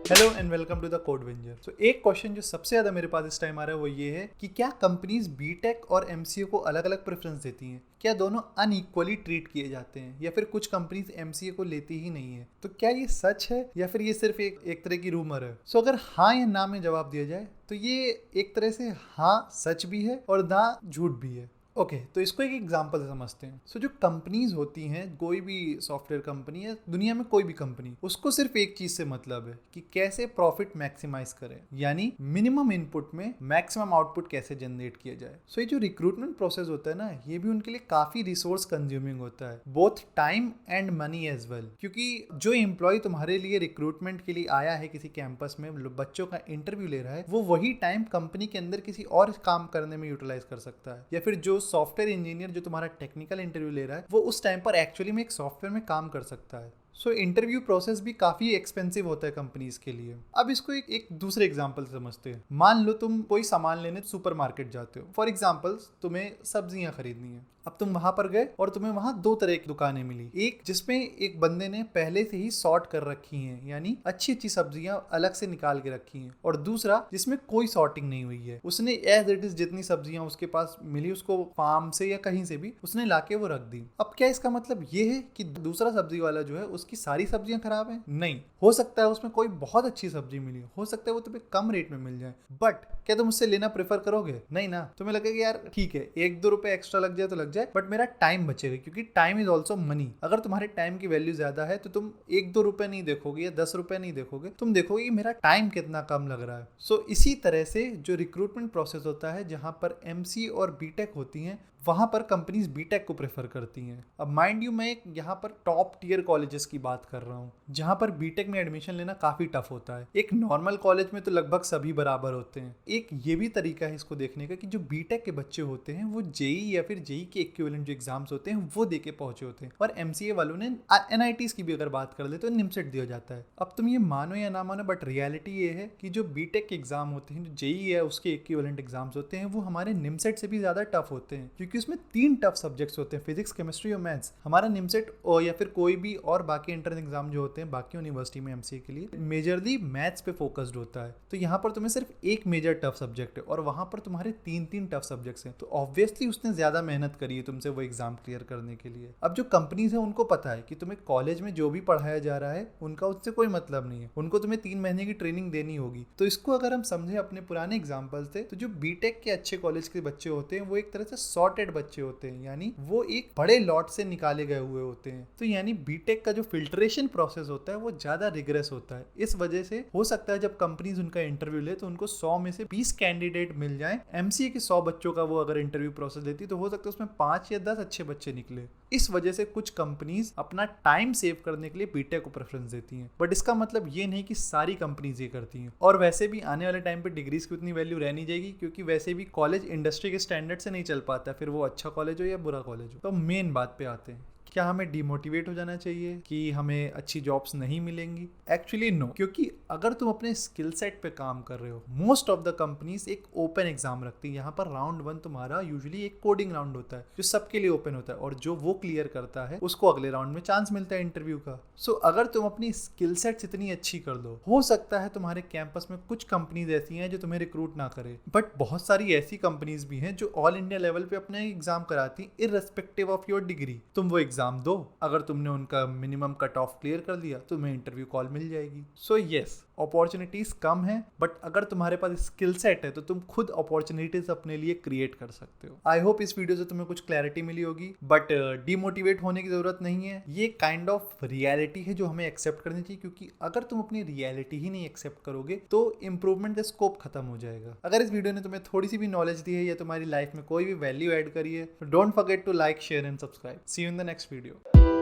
Hello and welcome to the code venger. तो एक question जो सबसे ज्यादा मेरे पास इस टाइम आ रहा है वो ये है कि क्या कंपनीज बीटेक और एमसीए को अलग अलग प्रेफरेंस देती हैं? क्या दोनों अनइक्वली ट्रीट किए जाते हैं या फिर कुछ कंपनीज एमसीए को लेती ही नहीं है? तो क्या ये सच है या फिर ये सिर्फ एक तरह की रूमर है? सो अगर हाँ या ना में जवाब दिया जाए तो ये एक तरह से हाँ सच भी है और ना झूठ भी है। ओके तो इसको एक एग्जांपल से समझते हैं। सो जो कंपनीज होती हैं, कोई भी सॉफ्टवेयर कंपनी है दुनिया में, कोई भी कंपनी, उसको सिर्फ एक चीज से मतलब है कि कैसे प्रॉफिट मैक्सिमाइज करें, यानी मिनिमम इनपुट में मैक्सिमम आउटपुट कैसे जनरेट किया जाए। सो ये जो रिक्रूटमेंट प्रोसेस होता है ना, ये भी उनके लिए काफी रिसोर्स कंज्यूमिंग होता है, both time and money as well, क्योंकि जो एम्प्लॉय तुम्हारे लिए रिक्रूटमेंट के लिए आया है किसी कैंपस में, बच्चों का इंटरव्यू ले रहा है, वो वही टाइम कंपनी के अंदर किसी और काम करने में यूटिलाइज कर सकता है। या फिर जो सॉफ्टवेयर इंजीनियर जो तुम्हारा टेक्निकल इंटरव्यू ले रहा है, वो उस टाइम पर एक्चुअली में एक सॉफ्टवेयर में काम कर सकता है। सो इंटरव्यू प्रोसेस भी काफी एक्सपेंसिव होता है कंपनीज के लिए। अब इसको एक दूसरे एग्जांपल से समझते हैं। मान लो तुम कोई सामान लेने सुपरमार्केट जाते हो। फॉर एग्जांपल तुम्हें सब्जियां खरीदनी है। अब तुम वहां पर गए और तुम्हें वहां दो तरह की दुकानें मिली। एक जिसमें एक बंदे ने पहले से ही सॉर्ट कर रखी हैं, यानी अच्छी अच्छी सब्जियां अलग से निकाल के रखी हैं, और दूसरा जिसमें कोई सॉर्टिंग नहीं हुई है, उसने एज इट इज जितनी सब्जियां उसके पास मिली उसको फार्म से या कहीं से भी उसने लाके वो रख दी। अब क्या इसका मतलब ये है कि दूसरा सब्जी वाला जो है उसकी सारी सब्जियां खराब है? नहीं, हो सकता है उसमें कोई बहुत अच्छी सब्जी मिली, हो सकता है वो तुम्हें कम रेट में मिल जाए, बट क्या तुम उससे लेना प्रेफर करोगे? नहीं ना। तुम्हें लगेगा यार ठीक है, 1-2 रुपए एक्स्ट्रा लग जाए तो लग जाए, बट मेरा टाइम बचेगा, क्योंकि टाइम इज ऑल्सो मनी। अगर तुम्हारे टाइम की वैल्यू ज्यादा है तो तुम 1-2 रुपए नहीं देखोगे या 10 रुपए नहीं देखोगे, तुम देखोगे कि मेरा टाइम कितना कम लग रहा है। सो इसी तरह से जो रिक्रूटमेंट प्रोसेस होता है, जहां पर एमसी और बीटेक होती हैं, वहां पर कंपनीज बीटेक को प्रेफर करती हैं। अब माइंड यू, मैं यहाँ पर टॉप टियर कॉलेजेस की बात कर रहा हूँ जहां पर बीटेक में एडमिशन लेना काफी टफ होता है। एक नॉर्मल कॉलेज में तो लगभग सभी बराबर होते हैं। एक ये भी तरीका है इसको देखने का कि जो बीटेक के बच्चे होते हैं वो जेई या फिर जेई के इक्विवेलेंट जो एग्जाम्स होते हैं वो दे के पहुंचे होते हैं, और एमसीए वालों ने एनआईटीज की भी अगर बात कर ले तो निमसेट दिया जाता है। अब तुम ये मानो या ना मानो, बट रियलिटी ये है कि जो बीटेक के एग्जाम होते हैं, जो जेई है उसके इक्विवेलेंट एग्जाम्स होते हैं, वो हमारे निमसेट से भी ज्यादा टफ होते हैं, क्योंकि उसमें 3 टफ सब्जेक्ट्स होते हैं, फिजिक्स, केमिस्ट्री और मैथ्स। हमारा निमसेट या फिर कोई भी और बाकी एंट्रेंस एग्जाम जो होते हैं बाकी यूनिवर्सिटी में एमसीए के लिए, मेजरली मैथ्स पे फोकस्ड होता है। तो यहाँ पर तुम्हें सिर्फ एक मेजर टफ सब्जेक्ट है और वहां पर तुम्हारे 3 टफ सब्जेक्ट्स हैं। तो ऑब्वियसली उसने ज्यादा मेहनत करी है तुमसे वो एग्जाम क्लियर करने के लिए। अब जो कंपनीज है उनको पता है कि तुम्हें कॉलेज में जो भी पढ़ाया जा रहा है उनका उससे कोई मतलब नहीं है, उनको तुम्हें 3 महीने की ट्रेनिंग देनी होगी। तो इसको अगर हम समझे अपने पुराने एग्जाम्पल से, तो जो बीटेक के अच्छे कॉलेज के बच्चे होते हैं वो एक तरह से सॉर्टेड बच्चे होते हैं, यानी वो एक बड़े लॉट से निकाले गए हुए होते हैं। तो यानी बीटेक का जो फिल्ट्रेशन प्रोसेस होता है वो ज्यादा रिग्रेस होता है। इस वजह से हो सकता है जब कंपनीज उनका इंटरव्यू ले तो उनको 100 में से 20 कैंडिडेट मिल जाए। एमसीए के 100 बच्चों का वो अगर इंटरव्यू प्रोसेस देती तो हो सकता है उसमें 5 या 10 अच्छे बच्चे निकले। इस वजह से कुछ कंपनीज अपना टाइम सेव करने के लिए बीटेक को प्रेफरेंस देती हैं, बट इसका मतलब ये नहीं कि सारी कंपनीज ये करती हैं। और वैसे भी आने वाले टाइम पे डिग्रीज की उतनी वैल्यू रह नहीं जाएगी, क्योंकि वैसे भी कॉलेज इंडस्ट्री के स्टैंडर्ड से नहीं चल पाता, फिर वो अच्छा कॉलेज हो या बुरा कॉलेज हो। तो मेन बात पे आते हैं, क्या हमें डिमोटिवेट हो जाना चाहिए कि हमें अच्छी जॉब्स नहीं मिलेंगी? एक्चुअली नो, क्योंकि अगर तुम अपने स्किल सेट पे काम कर रहे हो, मोस्ट ऑफ द कंपनीज एक ओपन एग्जाम रखती है। यहाँ पर राउंड 1 तुम्हारा यूजुअली एक कोडिंग राउंड होता है जो सबके लिए ओपन होता है, और जो वो क्लियर करता है उसको अगले राउंड में चांस मिलता है इंटरव्यू का। सो अगर तुम अपनी स्किल सेट इतनी अच्छी कर दो, हो सकता है तुम्हारे कैंपस में कुछ कंपनीज ऐसी हैं जो तुम्हें रिक्रूट ना करे, बट बहुत सारी ऐसी कंपनीज भी हैं जो ऑल इंडिया लेवल पे अपने एग्जाम कराती, इररेस्पेक्टिव ऑफ योर डिग्री। तुम वो एग्जाम दो, अगर तुमने उनका मिनिमम कट ऑफ क्लियर कर दिया तो तुम्हें इंटरव्यू कॉल मिल जाएगी। सो यस, अपॉर्चुनिटीज कम है, बट अगर तुम्हारे पास स्किल सेट है तो तुम खुद अपॉर्चुनिटीज अपने लिए क्रिएट कर सकते हो। आई होप इस वीडियो से तुम्हें कुछ क्लैरिटी मिली होगी, बट डिमोटिवेट होने की जरूरत नहीं है। ये काइंड ऑफ रियलिटी है जो हमें एक्सेप्ट करनी चाहिए, क्योंकि अगर तुम अपनी रियलिटी ही नहीं एक्सेप्ट करोगे तो इंप्रूवमेंट का स्कोप खत्म हो जाएगा। अगर इस वीडियो ने तुम्हें थोड़ी सी भी नॉलेज दी है या तुम्हारी लाइफ में कोई भी वैल्यू ऐड करी है, तो don't forget to like, share and subscribe. See you in the next video.